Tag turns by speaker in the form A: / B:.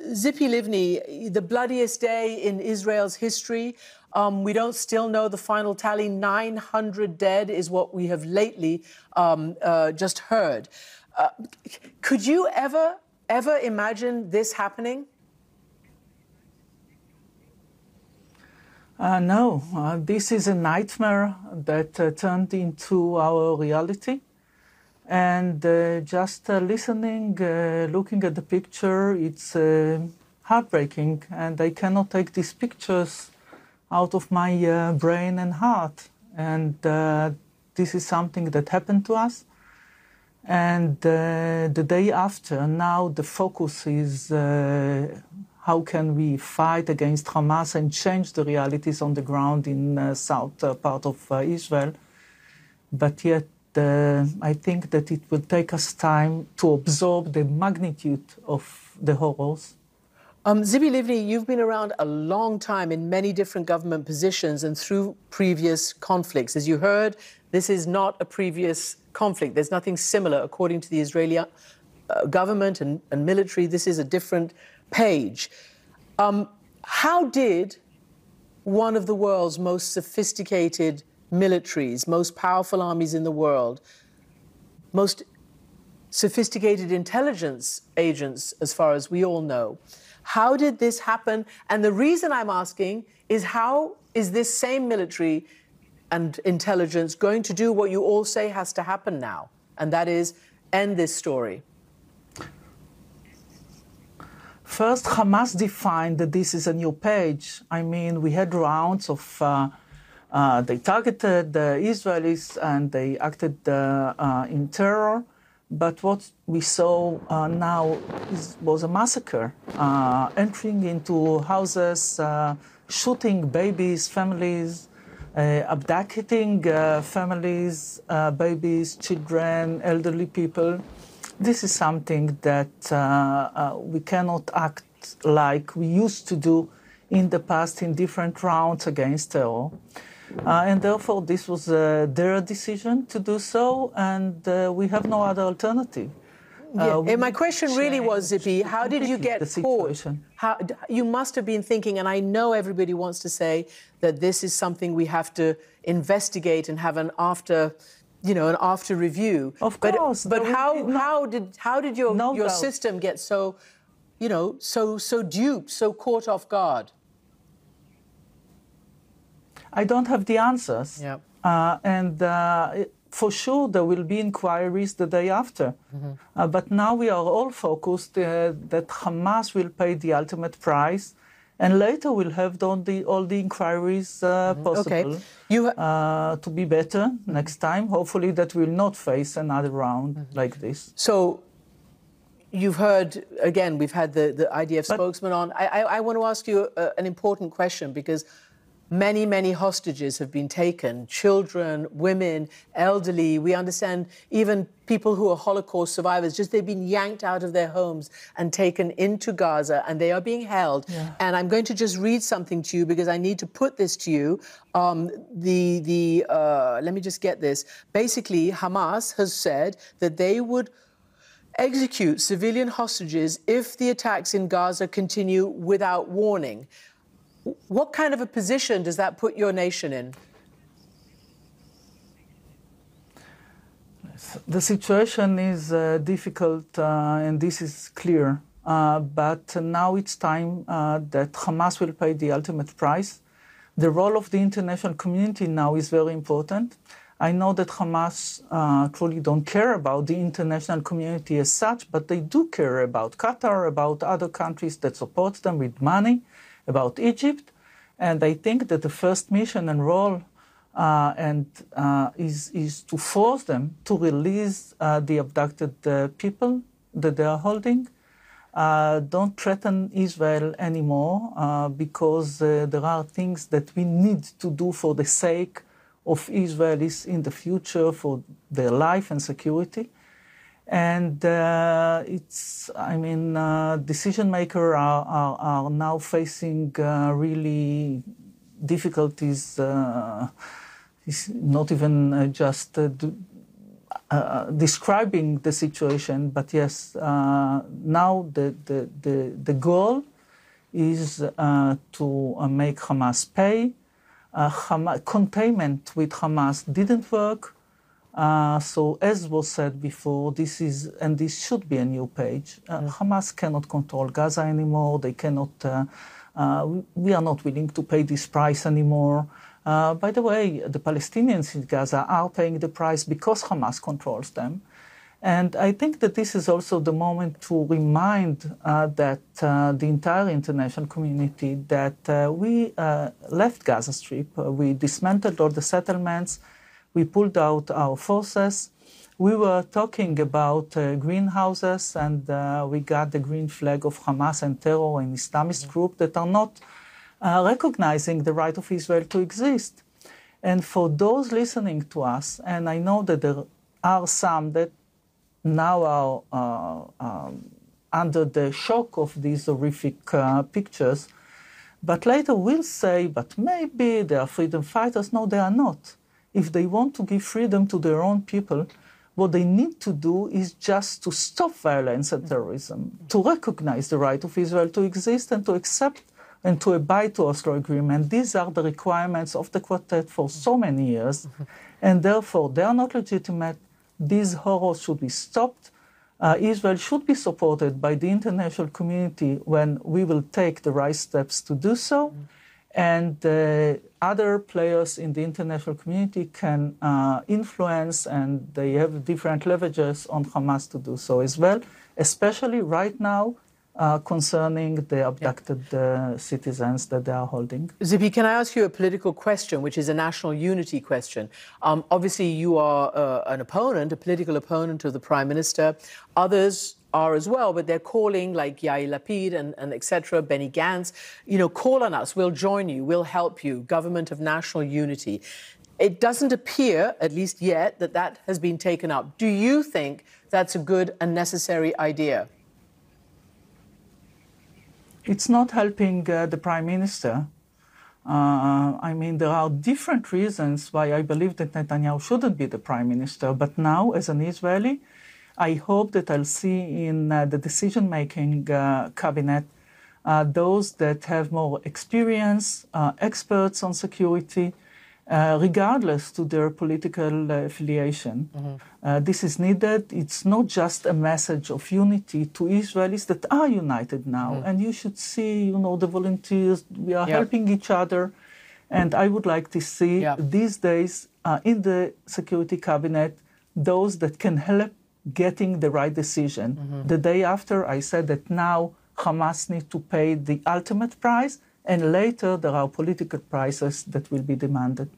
A: Tzipi Livni, the bloodiest day in Israel's history. We don't still know the final tally. 900 dead is what we have lately just heard. Could you ever imagine this happening?
B: No, this is a nightmare that turned into our reality. And just listening, looking at the picture, it's heartbreaking. And I cannot take these pictures out of my brain and heart. And this is something that happened to us. And the day after, now the focus is how can we fight against Hamas and change the realities on the ground in south part of Israel. But yet, I think that it will take us time to absorb the magnitude of the horrors.
A: Tzipi Livni, you've been around a long time in many different government positions and through previous conflicts. As you heard, this is not a previous conflict. There's nothing similar, according to the Israeli government and military. This is a different page. How did one of the world's most sophisticated militaries, most powerful armies in the world, most sophisticated intelligence agents, as far as we all know, how did this happen? And the reason I'm asking is, how is this same military and intelligence going to do what you all say has to happen now? And that is end this story.
B: First, Hamas defined that this is a new page. I mean, we had rounds of, they targeted the Israelis and they acted in terror. But what we saw now was a massacre, entering into houses, shooting babies, families, abducting families, babies, children, elderly people. This is something that we cannot act like we used to do in the past in different rounds against terror. And therefore, this was their decision to do so, and we have no other alternative.
A: And my question really was, Tzipi, how did you get caught? You must have been thinking, and I know everybody wants to say that this is something we have to investigate and have an after review.
B: Of course.
A: But how did your system get so duped, so caught off guard?
B: I don't have the answers.
A: Yeah.
B: For sure, there will be inquiries the day after. Mm-hmm. But now we are all focused that Hamas will pay the ultimate price, and later we'll have all the inquiries possible to be better next time. Hopefully that we'll not face another round like this.
A: So you've heard, again, we've had the IDF spokesman on. I want to ask you an important question, because many hostages have been taken, children, women, elderly. We understand even people who are Holocaust survivors, just they've been yanked out of their homes and taken into Gaza, and they are being held. Yeah. And I'm going to just read something to you because I need to put this to you. Let me just get this. Basically, Hamas has said that they would execute civilian hostages if the attacks in Gaza continue without warning. What kind of a position does that put your nation in?
B: The situation is difficult, and this is clear. But now it's time that Hamas will pay the ultimate price. The role of the international community now is very important. I know that Hamas truly don't care about the international community as such, but they do care about Qatar, about other countries that support them with money, about Egypt, and I think that the first mission and role is to force them to release the abducted people that they are holding. Don't threaten Israel anymore because there are things that we need to do for the sake of Israelis in the future, for their life and security. And decision makers are now facing really difficulties. It's not even just describing the situation, but yes, now the goal is to make Hamas pay. Containment with Hamas didn't work. So as was said before, this should be a new page. Hamas cannot control Gaza anymore. They cannot, we are not willing to pay this price anymore. By the way, the Palestinians in Gaza are paying the price because Hamas controls them. And I think that this is also the moment to remind that the entire international community that we left Gaza Strip, we dismantled all the settlements, we pulled out our forces. We were talking about greenhouses, and we got the green flag of Hamas and terror and Islamist group that are not recognizing the right of Israel to exist. And for those listening to us, and I know that there are some that now are under the shock of these horrific pictures, but later will say, but maybe they are freedom fighters. No, they are not. If they want to give freedom to their own people, what they need to do is just to stop violence and terrorism, to recognize the right of Israel to exist and to accept and to abide to Oslo Agreement. These are the requirements of the quartet for so many years, and therefore they are not legitimate. These horrors should be stopped. Israel should be supported by the international community when we will take the right steps to do so. And other players in the international community can influence, and they have different leverages on Hamas to do so as well, especially right now concerning the abducted citizens that they are holding.
A: Tzipi, can I ask you a political question, which is a national unity question? Obviously, you are an opponent, a political opponent of the Prime Minister. Others are as well, but they're calling, like Yair Lapid and etc., Benny Gantz, call on us, we'll join you, we'll help you, government of national unity. It doesn't appear, at least yet, that has been taken up. Do you think that's a good and necessary idea?
B: It's not helping the Prime Minister. I mean, there are different reasons why I believe that Netanyahu shouldn't be the Prime Minister, but now, as an Israeli, I hope that I'll see in the decision-making cabinet those that have more experience, experts on security, regardless to their political affiliation. This is needed. It's not just a message of unity to Israelis that are united now. And you should see, the volunteers, we are helping each other. And I would like to see these days in the security cabinet those that can help getting the right decision. The day after, I said that now Hamas needs to pay the ultimate price, and later there are political prices that will be demanded.